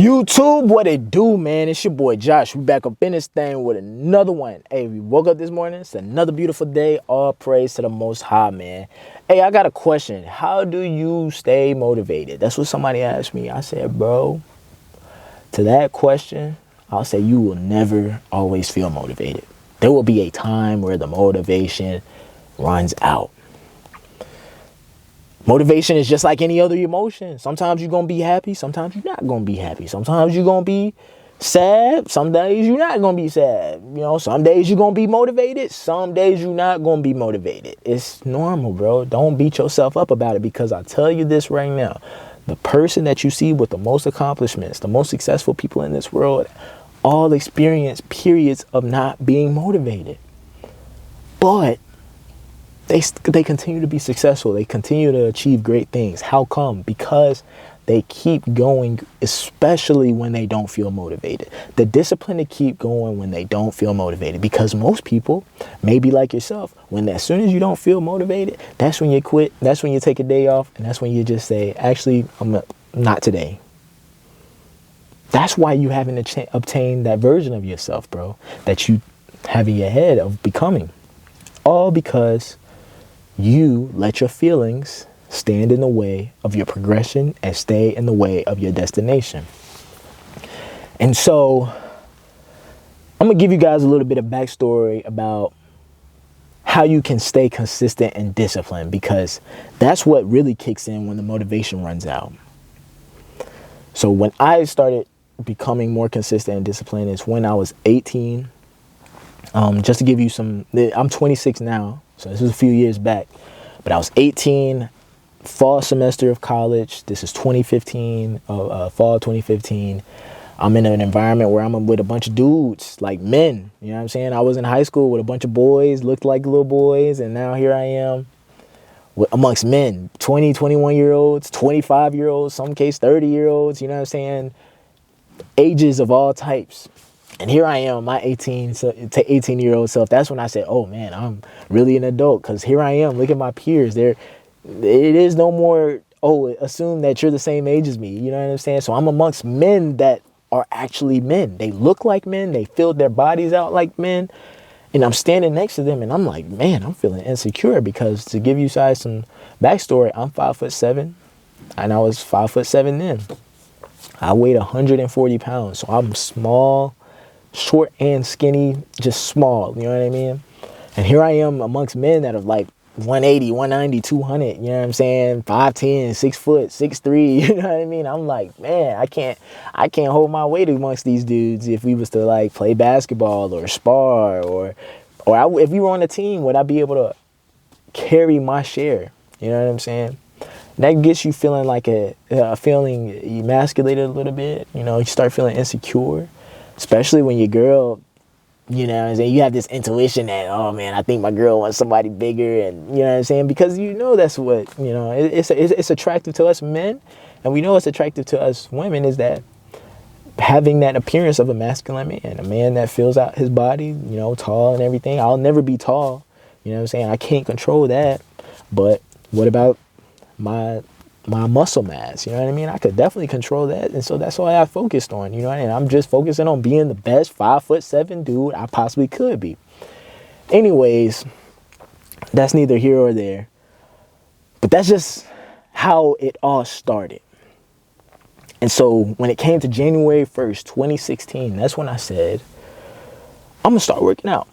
YouTube, what it do, man? It's your boy Josh. We back up in this thing with another one. Hey, we woke up this morning. It's another beautiful day. All praise to the Most High, man. Hey, I got a question. How do you stay motivated? That's what somebody asked me. I said, bro, to that question, I'll say you will never always feel motivated. There will be a time where the motivation runs out. Motivation is just like any other emotion. Sometimes you're going to be happy. Sometimes you're not going to be happy. Sometimes you're going to be sad. Some days you're not going to be sad. You know, some days you're going to be motivated. Some days you're not going to be motivated. It's normal, bro. Don't beat yourself up about it, because I tell you this right now. The person that you see with the most accomplishments, the most successful people in this world, all experience periods of not being motivated. But they continue to be successful. They continue to achieve great things. How come? Because they keep going, especially when they don't feel motivated. The discipline to keep going when they don't feel motivated. Because most people, maybe like yourself, as soon as you don't feel motivated, that's when you quit. That's when you take a day off. And that's when you just say, actually, not today. That's why you haven't obtained that version of yourself, bro, that you have in your head of becoming. All because you let your feelings stand in the way of your progression and stay in the way of your destination. And so I'm going to give you guys a little bit of backstory about how you can stay consistent and disciplined, because that's what really kicks in when the motivation runs out. So when I started becoming more consistent and disciplined is when I was 18. Just to give you I'm 26 now. So this was a few years back, but I was 18, fall semester of college. This is 2015, fall 2015. I'm in an environment where I'm with a bunch of dudes, like men. You know what I'm saying? I was in high school with a bunch of boys, looked like little boys, and now here I am amongst men, 20, 21-year-olds, 25-year-olds, some case 30-year-olds, you know what I'm saying? Ages of all types. And here I am, my 18-year-old self. That's when I said, oh, man, I'm really an adult, because here I am. Look at my peers. It is no more, assume that you're the same age as me. You know what I'm saying? So I'm amongst men that are actually men. They look like men. They filled their bodies out like men. And I'm standing next to them, and I'm like, man, I'm feeling insecure, because to give you guys some backstory, I'm 5'7", and I was 5'7" then. I weighed 140 pounds, so I'm small, short and skinny, just small, you know what I mean? And here I am amongst men that are like 180, 190, 200, you know what I'm saying? 5'10", 6 foot, 6'3", you know what I mean? I'm like, man, I can't hold my weight amongst these dudes. If we was to like play basketball or spar or if we were on a team, would I be able to carry my share? You know what I'm saying? That gets you feeling like feeling emasculated a little bit. You know, you start feeling insecure, especially when your girl, you know what I'm saying, you have this intuition that, oh man, I think my girl wants somebody bigger, and you know what I'm saying, because you know that's what, you know, it's attractive to us men, and we know it's attractive to us women, is that having that appearance of a masculine man, a man that fills out his body, you know, tall and everything. I'll never be tall, you know what I'm saying, I can't control that, but what about my muscle mass? You know what I mean? I could definitely control that. And so that's all I focused on, you know what I mean? I'm just focusing on being the best 5'7" dude I possibly could be. Anyways, that's neither here or there. But that's just how it all started. And so when it came to January 1st, 2016, that's when I said, I'm gonna start working out.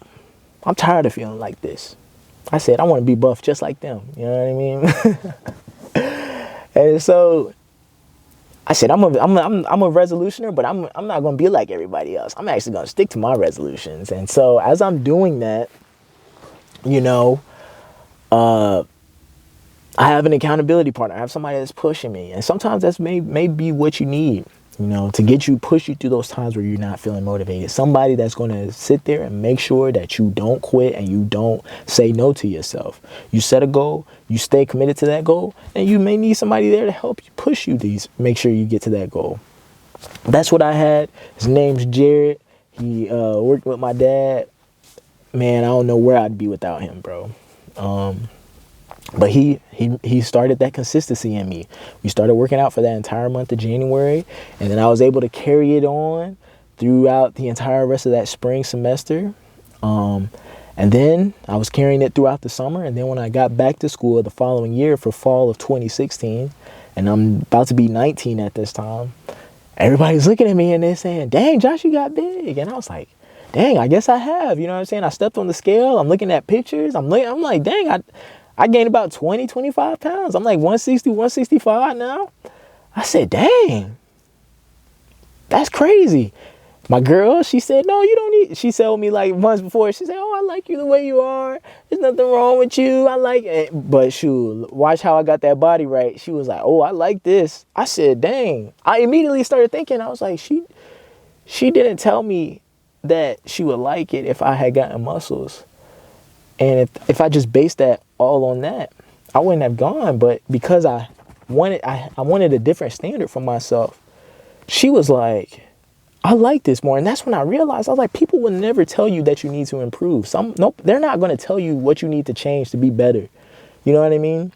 I'm tired of feeling like this. I said, I want to be buff just like them. You know what I mean? And so I said, I'm a resolutioner, but I'm not going to be like everybody else. I'm actually going to stick to my resolutions. And so as I'm doing that, you know, I have an accountability partner. I have somebody that's pushing me. And sometimes that's may be what you need, you know, to push you through those times where you're not feeling motivated. Somebody that's going to sit there and make sure that you don't quit and you don't say no to yourself. You set a goal, you stay committed to that goal, and you may need somebody there to help you push you make sure you get to that goal. That's what I had. His name's Jared. He worked with my dad. Man, I don't know where I'd be without him, bro. But he started that consistency in me. We started working out for that entire month of January, and then I was able to carry it on throughout the entire rest of that spring semester. And then I was carrying it throughout the summer. And then when I got back to school the following year for fall of 2016, and I'm about to be 19 at this time, everybody's looking at me and they're saying, dang, Josh, you got big. And I was like, dang, I guess I have. You know what I'm saying? I stepped on the scale. I'm looking at pictures. I'm like, dang, I gained about 20, 25 pounds. I'm like 160, 165 now. I said, dang, that's crazy. My girl, she said, no, you don't need, she told me like months before, she said, oh, I like you the way you are. There's nothing wrong with you. I like it. But shoot, watch how I got that body right. She was like, oh, I like this. I said, dang. I immediately started thinking, I was like, she didn't tell me that she would like it if I had gotten muscles. And if I just based that all on that, I wouldn't have gone. But because I wanted a different standard for myself, she was like, I like this more. And that's when I realized, I was like, people will never tell you that you need to improve. Nope, they're not going to tell you what you need to change to be better. You know what I mean?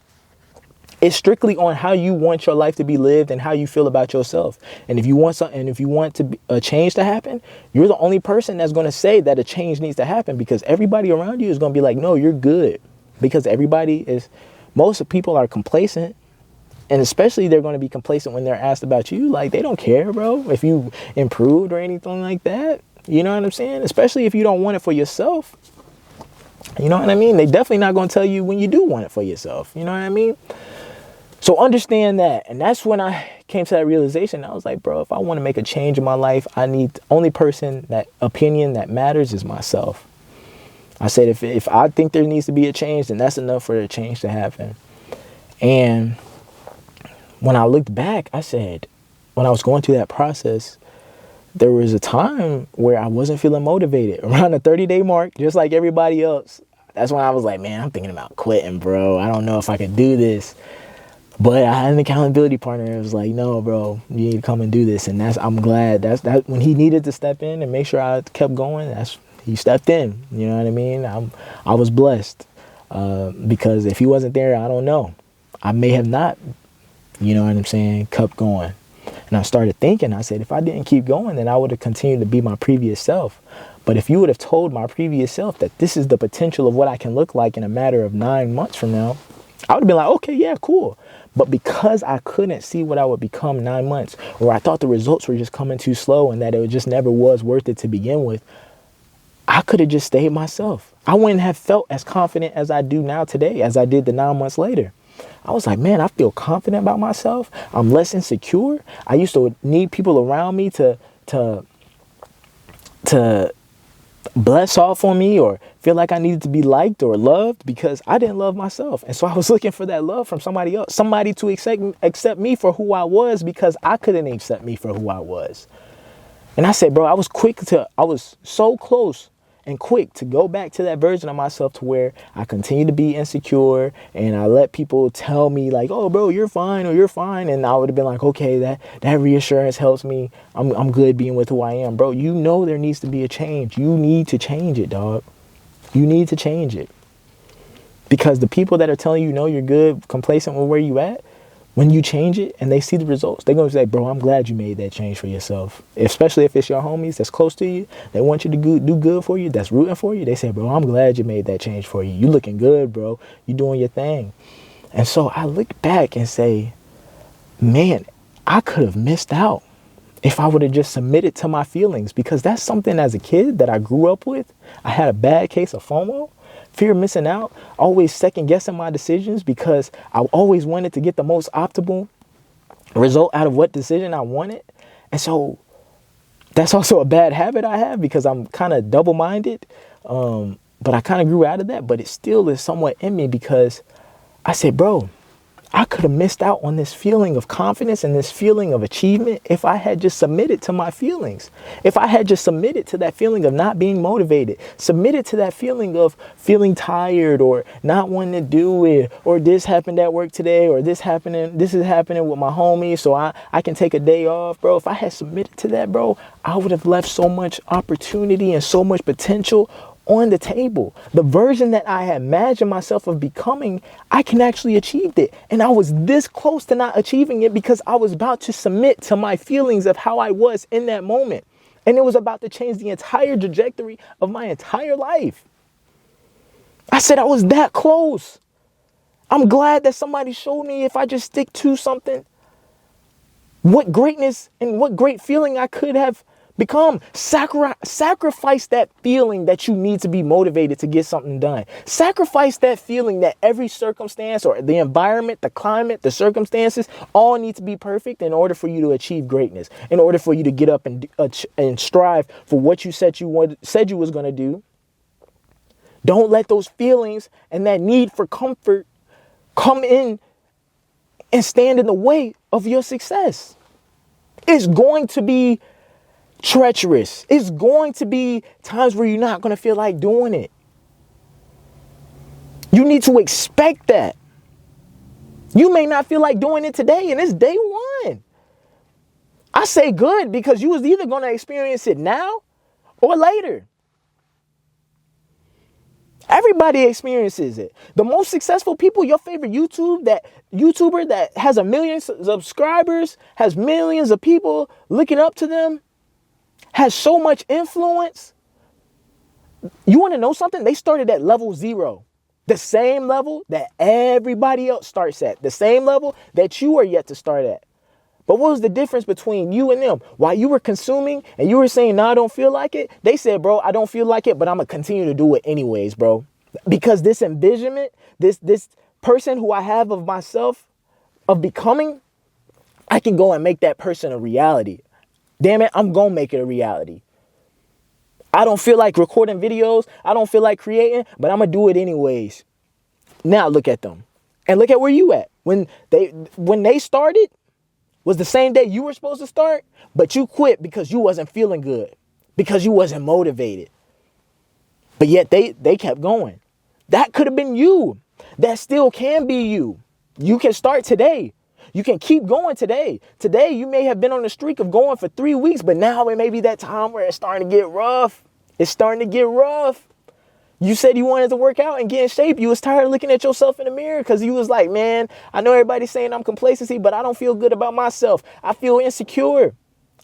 It's strictly on how you want your life to be lived and how you feel about yourself. And if you want a change to happen, you're the only person that's going to say that a change needs to happen, because everybody around you is going to be like, no, you're good. Because most people are complacent. And especially they're going to be complacent when they're asked about you. Like, they don't care, bro, if you improved or anything like that. You know what I'm saying? Especially if you don't want it for yourself. You know what I mean? They definitely not going to tell you when you do want it for yourself. You know what I mean? So understand that. And that's when I came to that realization. I was like, bro, if I want to make a change in my life, the only person, that opinion that matters is myself. I said, if I think there needs to be a change, then that's enough for the change to happen. And when I looked back, I said, when I was going through that process, there was a time where I wasn't feeling motivated. Around the 30-day mark, just like everybody else, that's when I was like, man, I'm thinking about quitting, bro. I don't know if I can do this. But I had an accountability partner that was like, no, bro, you need to come and do this. And I'm glad that when he needed to step in and make sure I kept going, he stepped in. You know what I mean? I was blessed because if he wasn't there, I don't know. I may have not, you know what I'm saying, kept going. And I started thinking, I said, if I didn't keep going, then I would have continued to be my previous self. But if you would have told my previous self that this is the potential of what I can look like in a matter of 9 months from now, I would have been like, okay, yeah, cool. But because I couldn't see what I would become 9 months, or I thought the results were just coming too slow and that it just never was worth it to begin with, I could have just stayed myself. I wouldn't have felt as confident as I do now today, as I did the 9 months later. I was like, man, I feel confident about myself. I'm less insecure. I used to need people around me to bless off on me or feel like I needed to be liked or loved because I didn't love myself. And so I was looking for that love from somebody else, somebody to accept me for who I was because I couldn't accept me for who I was. And I said, bro, I was so close and quick to go back to that version of myself to where I continue to be insecure and I let people tell me like, oh, bro, you're fine or you're fine. And I would have been like, okay, that reassurance helps me. I'm good being with who I am. Bro, you know there needs to be a change. You need to change it, dog. You need to change it. Because the people that are telling you, no, you're good, complacent with where you at, when you change it and they see the results, they're going to say, bro, I'm glad you made that change for yourself. Especially if it's your homies that's close to you. They want you to do good for you. That's rooting for you. They say, bro, I'm glad you made that change for you. You looking good, bro. You doing your thing. And so I look back and say, man, I could have missed out if I would have just submitted to my feelings, because that's something as a kid that I grew up with. I had a bad case of FOMO. Fear of missing out, always second guessing my decisions because I always wanted to get the most optimal result out of what decision I wanted. And so that's also a bad habit I have because I'm kind of double-minded. But I kind of grew out of that, but it still is somewhat in me because I said, bro, I could have missed out on this feeling of confidence and this feeling of achievement if I had just submitted to my feelings. If I had just submitted to that feeling of not being motivated, submitted to that feeling of feeling tired or not wanting to do it, or this happened at work today, or this is happening with my homies, so I can take a day off, bro. If I had submitted to that, bro, I would have left so much opportunity and so much potential on the table. The version that I had imagined myself of becoming, I can actually achieve it. And I was this close to not achieving it because I was about to submit to my feelings of how I was in that moment. And it was about to change the entire trajectory of my entire life. I said I was that close. I'm glad that somebody showed me if I just stick to something, what greatness and what great feeling I could have become. Sacrifice that feeling that you need to be motivated to get something done. Sacrifice that feeling that every circumstance or the environment, the climate, the circumstances all need to be perfect in order for you to achieve greatness, in order for you to get up and strive for what you said you was going to do. Don't let those feelings and that need for comfort come in and stand in the way of your success. It's going to be treacherous. It's going to be times where you're not going to feel like doing it. You need to expect that. You may not feel like doing it today, and it's day one. I say good because you was either going to experience it now or later. Everybody experiences it. The most successful people, your favorite YouTuber that has 1 million subscribers, has millions of people looking up to them, has so much influence. You want to know something? They started at level 0. The same level that everybody else starts at. The same level that you are yet to start at. But what was the difference between you and them? While you were consuming and you were saying, no, I don't feel like it. They said, bro, I don't feel like it, but I'm going to continue to do it anyways, bro. Because this envisionment, this person who I have of myself, of becoming, I can go and make that person a reality. Damn it, I'm going to make it a reality. I don't feel like recording videos. I don't feel like creating, but I'm going to do it anyways. Now look at them. And look at where you at. When they started, was the same day you were supposed to start, but you quit because you wasn't feeling good, because you wasn't motivated. But yet they kept going. That could have been you. That still can be you. You can start today. You can keep going today. Today, you may have been on a streak of going for 3 weeks, but now it may be that time where it's starting to get rough. It's starting to get rough. You said you wanted to work out and get in shape. You was tired of looking at yourself in the mirror because you was like, man, I know everybody's saying I'm complacency, but I don't feel good about myself. I feel insecure.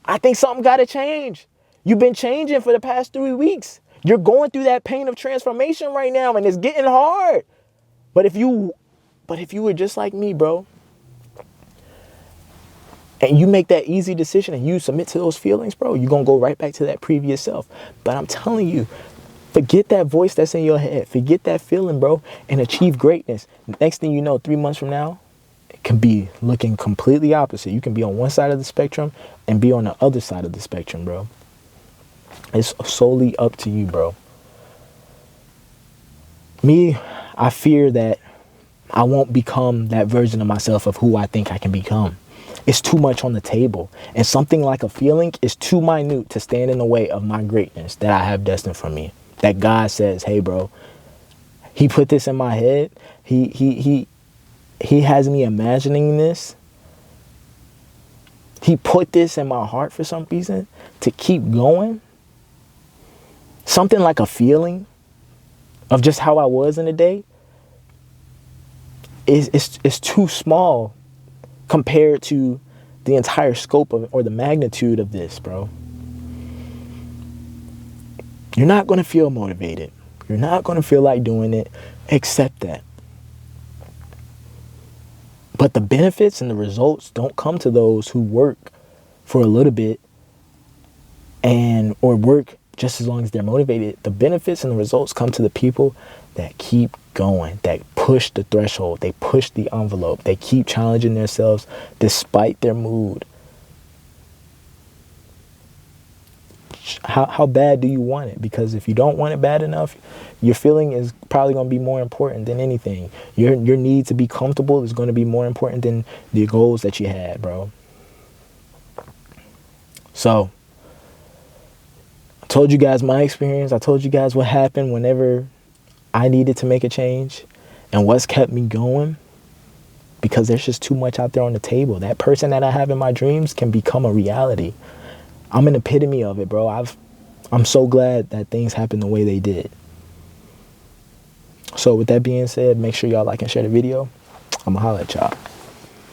I think something got to change. You've been changing for the past 3 weeks. You're going through that pain of transformation right now, and it's getting hard. But if you were just like me, bro, and you make that easy decision and you submit to those feelings, bro, you're going to go right back to that previous self. But I'm telling you, forget that voice that's in your head. Forget that feeling, bro, and achieve greatness. Next thing you know, 3 months from now, it can be looking completely opposite. You can be on one side of the spectrum and be on the other side of the spectrum, bro. It's solely up to you, bro. Me, I fear that I won't become that version of myself of who I think I can become. It's too much on the table. And something like a feeling is too minute to stand in the way of my greatness that I have destined for me. That God says, hey, bro, he put this in my head. He has me imagining this. He put this in my heart for some reason to keep going. Something like a feeling of just how I was in the day is too small compared to the entire scope of or the magnitude of this, bro. You're not going to feel motivated. You're not going to feel like doing it. Accept that. But the benefits and the results don't come to those who work for a little bit or work just as long as they're motivated. The benefits and the results come to the people that keep going, that push the threshold, they push the envelope, they keep challenging themselves despite their mood. How bad do you want it? Because if you don't want it bad enough, your feeling is probably going to be more important than anything. Your need to be comfortable is going to be more important than the goals that you had, bro. So, I told you guys my experience. I told you guys what happened whenever I needed to make a change and what's kept me going, because there's just too much out there on the table. That person that I have in my dreams can become a reality. I'm an epitome of it, bro. I'm so glad that things happened the way they did. So with that being said, make sure y'all like and share the video. I'ma holla at y'all.